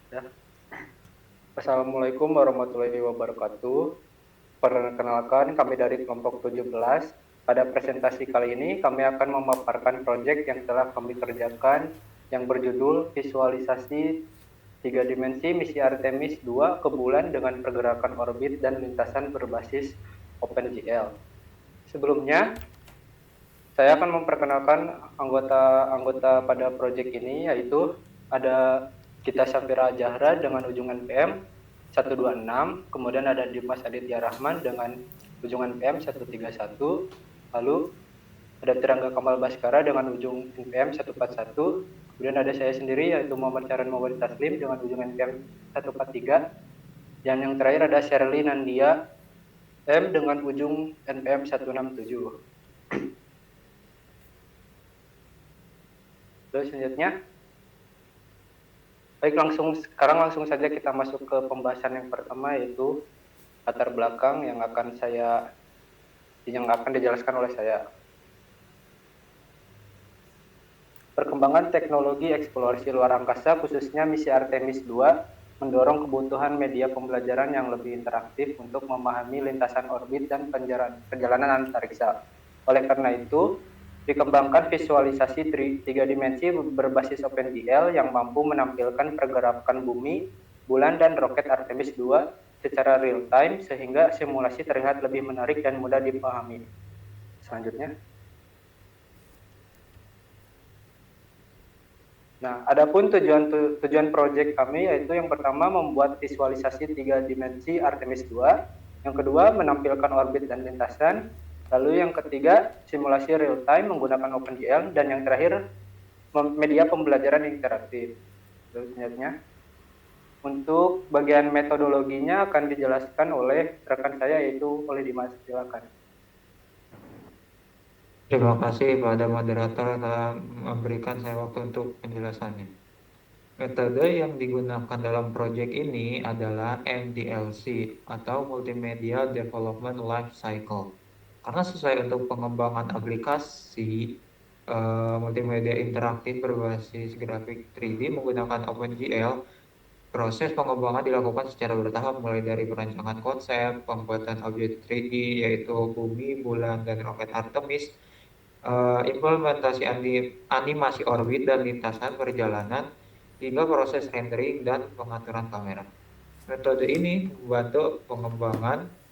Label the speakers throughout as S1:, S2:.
S1: Ya. Assalamualaikum warahmatullahi wabarakatuh. Perkenalkan, kami dari kelompok 17. Pada presentasi kali ini, kami akan memaparkan proyek yang telah kami kerjakan yang berjudul Visualisasi 3 dimensi misi Artemis 2 ke bulan dengan pergerakan orbit dan lintasan berbasis OpenGL. Sebelumnya, saya akan memperkenalkan anggota-anggota pada proyek ini, yaitu ada Gita Safira Zahra dengan ujung NPM 126, kemudian ada Dimas Aditya Rahman dengan ujung NPM 131, lalu ada Tirangga Kamal Baskara dengan ujung NPM 141, kemudian ada saya sendiri yaitu Muhammad Charan Muhammad Taslim dengan ujung NPM 143, dan yang terakhir ada Shirley Nandia M dengan ujung NPM 167. Terus selanjutnya, baik sekarang langsung saja kita masuk ke pembahasan yang pertama, yaitu latar belakang yang akan dijelaskan oleh saya. Perkembangan teknologi eksplorasi luar angkasa, khususnya misi Artemis 2, mendorong kebutuhan media pembelajaran yang lebih interaktif untuk memahami lintasan orbit dan perjalanan antariksa. Oleh karena itu, dikembangkan visualisasi 3 dimensi berbasis OpenGL yang mampu menampilkan pergerakan bumi, bulan, dan roket Artemis 2 secara real-time sehingga simulasi terlihat lebih menarik dan mudah dipahami. Selanjutnya. Nah, adapun tujuan proyek kami yaitu yang pertama membuat visualisasi 3 dimensi Artemis 2, yang kedua menampilkan orbit dan lintasan, lalu yang ketiga simulasi real time menggunakan OpenGL, dan yang terakhir media pembelajaran interaktif. Selanjutnya, untuk bagian metodologinya akan dijelaskan oleh rekan saya yaitu oleh Dimas. Silakan.
S2: Terima kasih pada moderator telah memberikan saya waktu untuk penjelasannya. Metode yang digunakan dalam proyek ini adalah MDLC atau Multimedia Development Life Cycle. Karena sesuai untuk pengembangan aplikasi multimedia interaktif berbasis grafik 3D menggunakan OpenGL, proses pengembangan dilakukan secara bertahap mulai dari perancangan konsep, pembuatan objek 3D yaitu bumi, bulan, dan roket Artemis, implementasi animasi orbit dan lintasan perjalanan, hingga proses rendering dan pengaturan kamera. Metode ini membantu pengembangan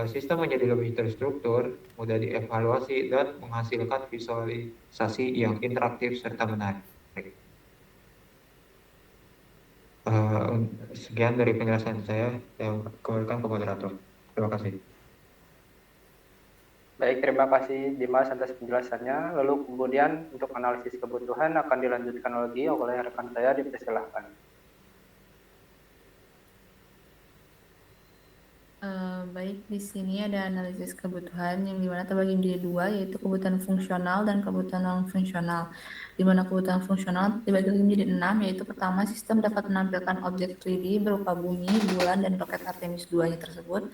S2: sistem menjadi lebih terstruktur, mudah dievaluasi, dan menghasilkan visualisasi yang interaktif serta menarik. Sekian dari penjelasan saya kembalikan ke moderator. Terima kasih.
S1: Baik, terima kasih Dimas atas penjelasannya. Lalu kemudian untuk analisis kebutuhan akan dilanjutkan lagi oleh rekan saya, dipersilahkan.
S3: Baik, di sini ada analisis kebutuhan yang dimana terbagi menjadi dua, yaitu kebutuhan fungsional dan kebutuhan non-fungsional. Di mana kebutuhan fungsional dibagi menjadi 6, yaitu pertama, sistem dapat menampilkan objek 3D berupa bumi, bulan, dan roket Artemis 2 tersebut.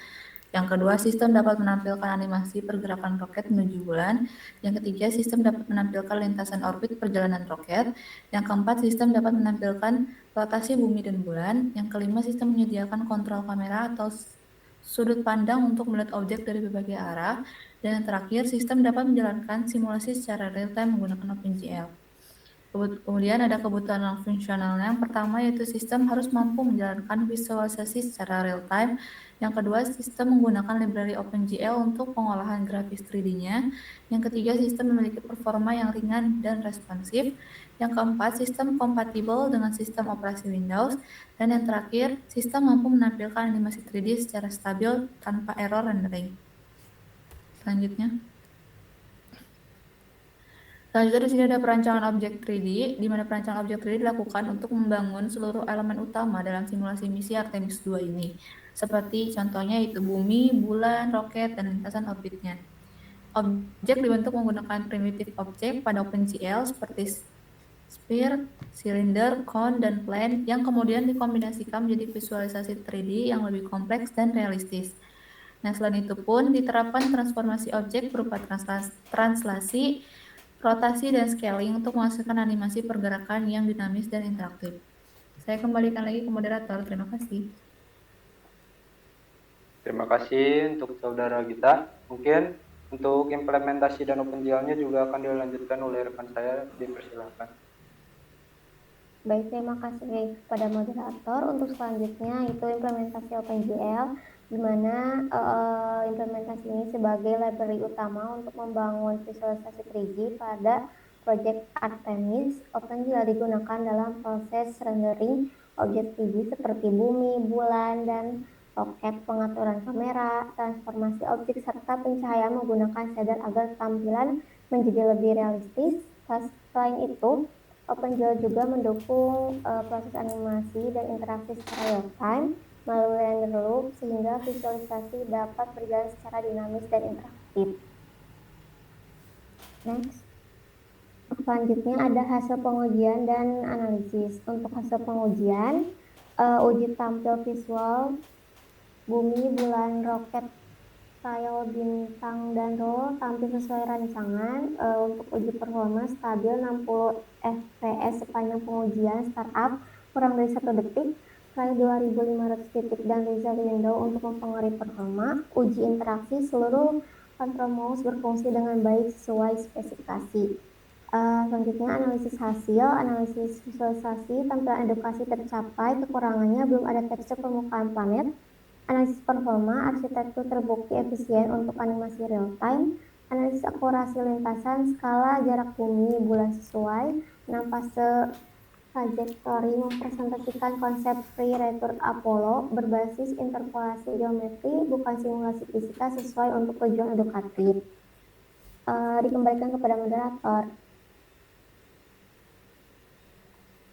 S3: Yang kedua, sistem dapat menampilkan animasi pergerakan roket menuju bulan. Yang ketiga, sistem dapat menampilkan lintasan orbit perjalanan roket. Yang keempat, sistem dapat menampilkan rotasi bumi dan bulan. Yang kelima, sistem menyediakan kontrol kamera atau sudut pandang untuk melihat objek dari berbagai arah. Dan yang terakhir, sistem dapat menjalankan simulasi secara real-time menggunakan OpenGL. Kemudian ada kebutuhan non-fungsionalnya. Yang pertama yaitu sistem harus mampu menjalankan visualisasi secara real-time. Yang kedua, sistem menggunakan library OpenGL untuk pengolahan grafis 3D-nya. Yang ketiga, sistem memiliki performa yang ringan dan responsif. Yang keempat, sistem kompatibel dengan sistem operasi Windows. Dan yang terakhir, sistem mampu menampilkan animasi 3D secara stabil tanpa error rendering. Selanjutnya. Selanjutnya di sini ada perancangan objek 3D, di mana perancangan objek 3D dilakukan untuk membangun seluruh elemen utama dalam simulasi misi Artemis 2 ini. Seperti contohnya itu bumi, bulan, roket, dan lintasan orbitnya. Objek dibentuk menggunakan primitif objek pada OpenGL seperti sphere, silinder, cone, dan plane yang kemudian dikombinasikan menjadi visualisasi 3D yang lebih kompleks dan realistis. Nah, selain itu pun diterapkan transformasi objek berupa translasi, rotasi, dan scaling untuk menghasilkan animasi pergerakan yang dinamis dan interaktif. Saya kembalikan lagi ke moderator. Terima kasih.
S1: Terima kasih untuk saudara Gita. Mungkin untuk implementasi dan OpenGL-nya juga akan dilanjutkan oleh rekan saya. Dipersilakan.
S4: Baik, terima kasih kepada moderator. Untuk selanjutnya itu implementasi OpenGL, di mana implementasi ini sebagai library utama untuk membangun visualisasi 3D pada project Artemis. OpenGL digunakan dalam proses rendering objek 3D seperti bumi, bulan, dan roket, pengaturan kamera, transformasi objek, serta pencahayaan menggunakan shader agar tampilan menjadi lebih realistis. Selain itu, OpenGL juga mendukung proses animasi dan interaksi secara real time melalui render loop sehingga visualisasi dapat berjalan secara dinamis dan interaktif. Next. Selanjutnya ada hasil pengujian dan analisis. Untuk hasil pengujian, uji tampil visual bumi, bulan, roket, tile, bintang, dan roll tampil sesuai rancangan. Untuk uji performa stabil 60 fps sepanjang pengujian startup kurang dari 1 detik, file 2500 titik dan result window untuk mempengaruhi performa. Uji interaksi, seluruh kontrol mouse berfungsi dengan baik sesuai spesifikasi. Selanjutnya analisis hasil, analisis visualisasi, tampilan edukasi tercapai, kekurangannya belum ada tekstur permukaan planet. Analisis performa, arsitektur terbukti efisien untuk animasi real time. Analisis akurasi lintasan, skala jarak bumi, bulan sesuai. 6 fase trajektori mempresentasikan konsep free return Apollo berbasis interpolasi geometri, bukan simulasi fisika, sesuai untuk tujuan edukatif. Dikembalikan kepada moderator.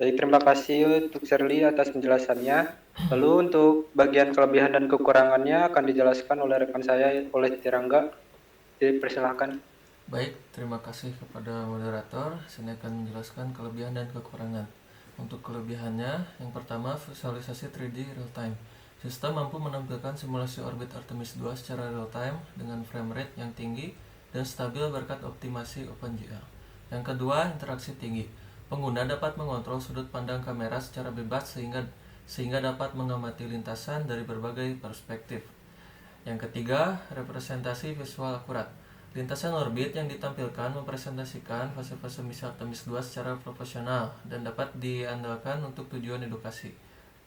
S1: Baik, terima kasih untuk Shirley atas penjelasannya. Lalu untuk bagian kelebihan dan kekurangannya akan dijelaskan oleh rekan saya, oleh Tirangga. Dipersilakan.
S5: Baik, terima kasih kepada moderator. Saya akan menjelaskan kelebihan dan kekurangan. Untuk kelebihannya, yang pertama visualisasi 3D real time. Sistem mampu menampilkan simulasi orbit Artemis 2 secara real time dengan frame rate yang tinggi dan stabil berkat optimasi OpenGL. Yang kedua, interaksi tinggi. Pengguna dapat mengontrol sudut pandang kamera secara bebas sehingga dapat mengamati lintasan dari berbagai perspektif. Yang ketiga, representasi visual akurat. Lintasan orbit yang ditampilkan mempresentasikan fase-fase misi Artemis 2 secara proporsional dan dapat diandalkan untuk tujuan edukasi.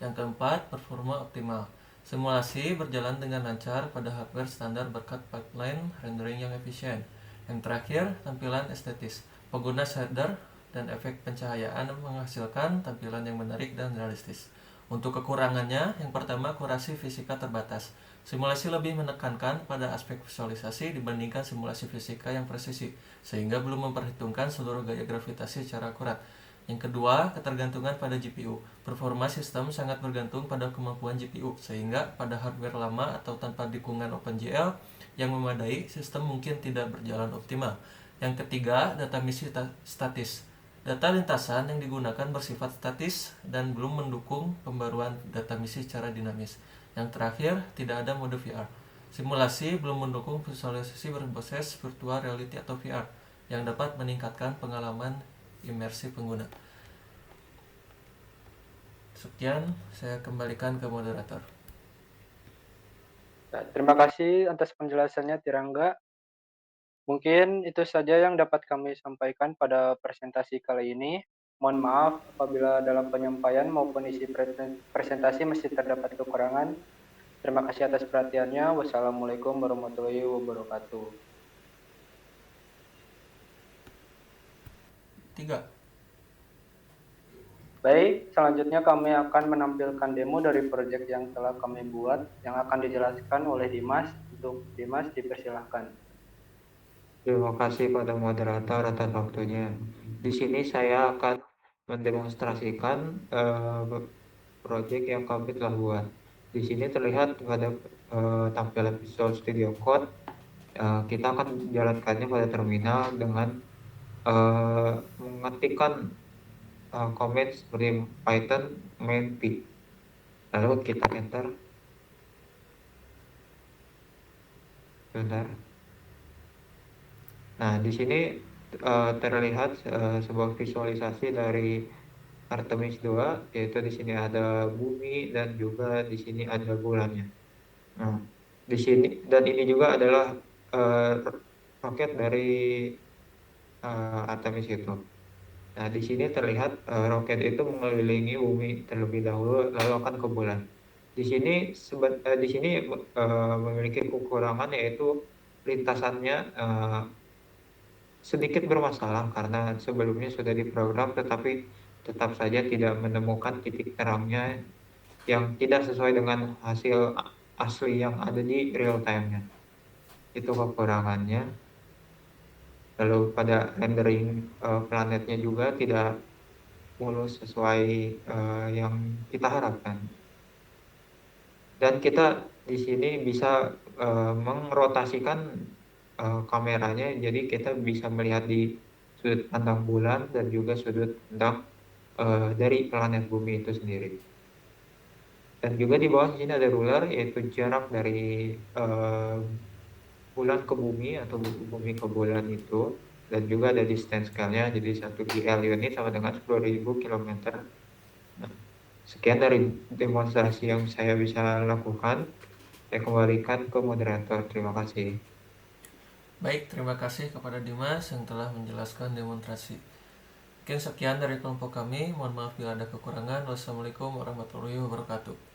S5: Yang keempat, performa optimal. Simulasi berjalan dengan lancar pada hardware standar berkat pipeline rendering yang efisien. Yang terakhir, tampilan estetis. Pengguna shader dan efek pencahayaan menghasilkan tampilan yang menarik dan realistis. Untuk kekurangannya, yang pertama, akurasi fisika terbatas. Simulasi lebih menekankan pada aspek visualisasi dibandingkan simulasi fisika yang presisi, sehingga belum memperhitungkan seluruh gaya gravitasi secara akurat. Yang kedua, ketergantungan pada GPU. Performa sistem sangat bergantung pada kemampuan GPU, sehingga pada hardware lama atau tanpa dukungan OpenGL yang memadai, sistem mungkin tidak berjalan optimal. Yang ketiga, data misi statis. Data lintasan yang digunakan bersifat statis dan belum mendukung pembaruan data misi secara dinamis. Yang terakhir, tidak ada mode VR. Simulasi belum mendukung visualisasi berbasis virtual reality atau VR yang dapat meningkatkan pengalaman imersi pengguna. Sekian, saya kembalikan ke moderator.
S1: Terima kasih atas penjelasannya, Tirangga. Mungkin itu saja yang dapat kami sampaikan pada presentasi kali ini. Mohon maaf apabila dalam penyampaian maupun isi presentasi masih terdapat kekurangan. Terima kasih atas perhatiannya. Wassalamualaikum warahmatullahi wabarakatuh.
S5: 3.
S1: Baik, selanjutnya kami akan menampilkan demo dari proyek yang telah kami buat yang akan dijelaskan oleh Dimas. Untuk Dimas, dipersilahkan.
S2: Terima kasih pada moderator atas waktunya. Di sini saya akan mendemonstrasikan proyek yang kami telah buat. Di sini terlihat pada tampilan Visual Studio Code. Kita akan menjalankannya pada terminal dengan mengetikkan command seperti Python main p. Lalu kita enter. Bentar. Nah, di sini terlihat sebuah visualisasi dari Artemis 2, yaitu di sini ada bumi dan juga di sini ada bulannya. Nah, di sini dan ini juga adalah roket dari Artemis itu. Nah, di sini terlihat roket itu mengelilingi bumi terlebih dahulu, lalu akan ke bulan. Di sini memiliki kekurangan, yaitu lintasannya sedikit bermasalah karena sebelumnya sudah diprogram, tetapi tetap saja tidak menemukan titik terangnya yang tidak sesuai dengan hasil asli yang ada di real time-nya. Itu kekurangannya. Lalu pada rendering planetnya juga tidak mulus sesuai yang kita harapkan. Dan kita di sini bisa mengrotasikan kameranya, jadi kita bisa melihat di sudut pandang bulan dan juga sudut pandang dari planet bumi itu sendiri. Dan juga di bawah sini ada ruler, yaitu jarak dari bulan ke bumi atau bumi ke bulan itu, dan juga ada distance scale-nya, jadi 1 GL unit sama dengan 10.000 km. Nah, sekian dari demonstrasi yang saya bisa lakukan. Saya kembalikan ke moderator. Terima kasih.
S5: Baik, terima kasih kepada Dimas yang telah menjelaskan demonstrasi. Mungkin sekian dari kelompok kami. Mohon maaf bila ada kekurangan. Wassalamualaikum warahmatullahi wabarakatuh.